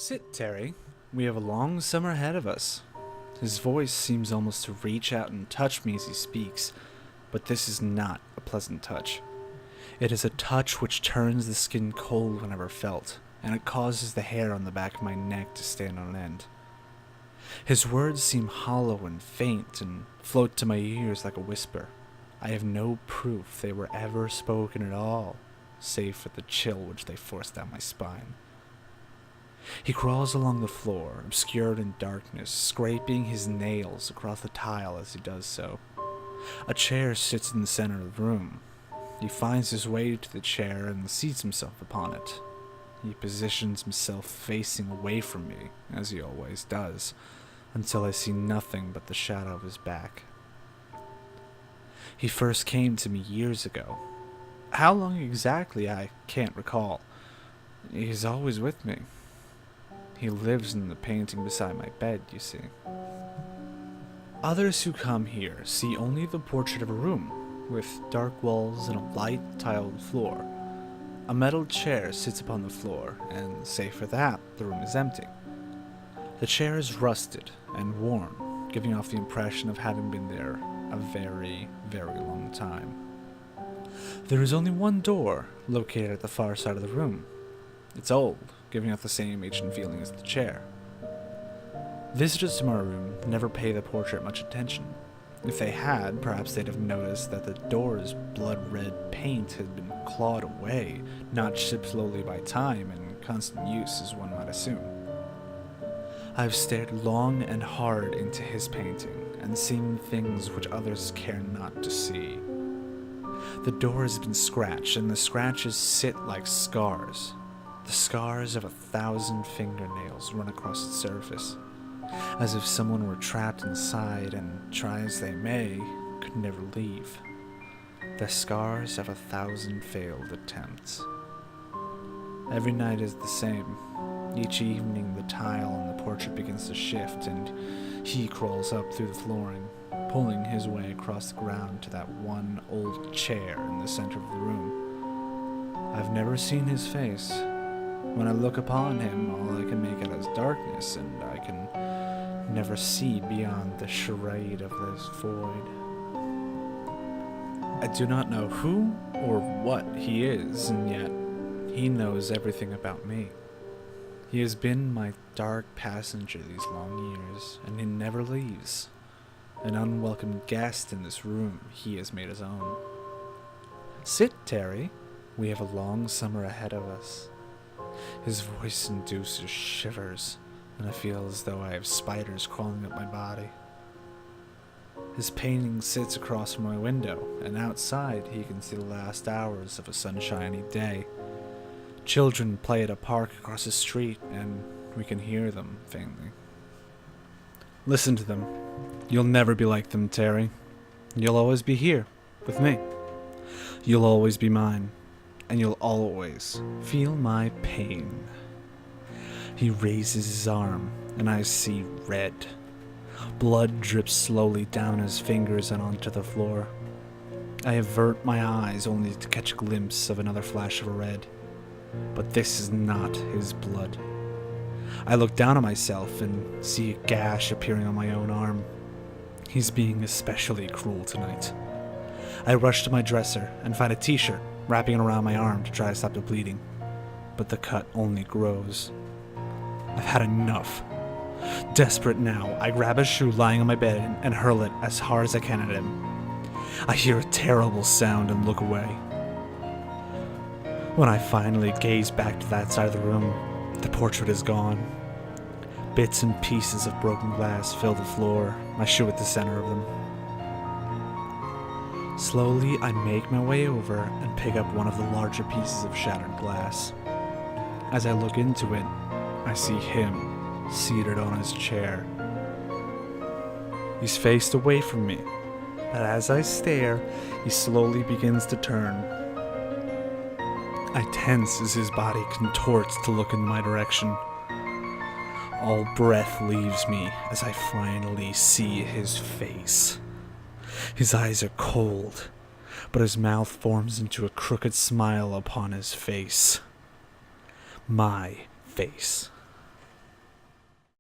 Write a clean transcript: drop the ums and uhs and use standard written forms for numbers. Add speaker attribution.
Speaker 1: Sit, Terry. We have a long summer ahead of us. His voice seems almost to reach out and touch me as he speaks, but this is not a pleasant touch. It is a touch which turns the skin cold whenever felt, and it causes the hair on the back of my neck to stand on end. His words seem hollow and faint and float to my ears like a whisper. I have no proof they were ever spoken at all, save for the chill which they force down my spine. He crawls along the floor, obscured in darkness, scraping his nails across the tile as he does so. A chair sits in the center of the room. He finds his way to the chair and seats himself upon it. He positions himself facing away from me, as he always does, until I see nothing but the shadow of his back. He first came to me years ago. How long exactly, I can't recall. He's always with me. He lives in the painting beside my bed, you see. Others who come here see only the portrait of a room, with dark walls and a light tiled floor. A metal chair sits upon the floor, and save for that, the room is empty. The chair is rusted and worn, giving off the impression of having been there a very, very long time. There is only one door, located at the far side of the room. It's old, giving off the same ancient feeling as the chair. Visitors to my room never pay the portrait much attention. If they had, perhaps they'd have noticed that the door's blood-red paint had been clawed away, not chipped slowly by time and constant use, as one might assume. I've stared long and hard into his painting, and seen things which others care not to see. The door has been scratched, and the scratches sit like scars. The scars of 1,000 fingernails run across its surface, as if someone were trapped inside and, try as they may, could never leave. The scars of 1,000 failed attempts. Every night is the same. Each evening the tile on the portrait begins to shift, and he crawls up through the flooring, pulling his way across the ground to that one old chair in the center of the room. I've never seen his face. When I look upon him, all I can make out is darkness, and I can never see beyond the charade of this void. I do not know who or what he is, and yet he knows everything about me. He has been my dark passenger these long years, and he never leaves. An unwelcome guest in this room he has made his own. Sit, Terry. We have a long summer ahead of us. His voice induces shivers, and I feel as though I have spiders crawling up my body. His painting sits across from my window, and outside he can see the last hours of a sunshiny day. Children play at a park across the street, and we can hear them faintly. Listen to them. You'll never be like them, Terry. You'll always be here, with me. You'll always be mine, and you'll always feel my pain. He raises his arm, and I see red. Blood drips slowly down his fingers and onto the floor. I avert my eyes only to catch a glimpse of another flash of red. But this is not his blood. I look down at myself and see a gash appearing on my own arm. He's being especially cruel tonight. I rush to my dresser and find a t-shirt, wrapping it around my arm to try to stop the bleeding. But the cut only grows. I've had enough. Desperate now, I grab a shoe lying on my bed and hurl it as hard as I can at him. I hear a terrible sound and look away. When I finally gaze back to that side of the room, the portrait is gone. Bits and pieces of broken glass fill the floor, my shoe at the center of them. Slowly, I make my way over and pick up one of the larger pieces of shattered glass. As I look into it, I see him, seated on his chair. He's faced away from me, but as I stare, he slowly begins to turn. I tense as his body contorts to look in my direction. All breath leaves me as I finally see his face. His eyes are cold, but his mouth forms into a crooked smile upon his face. My face.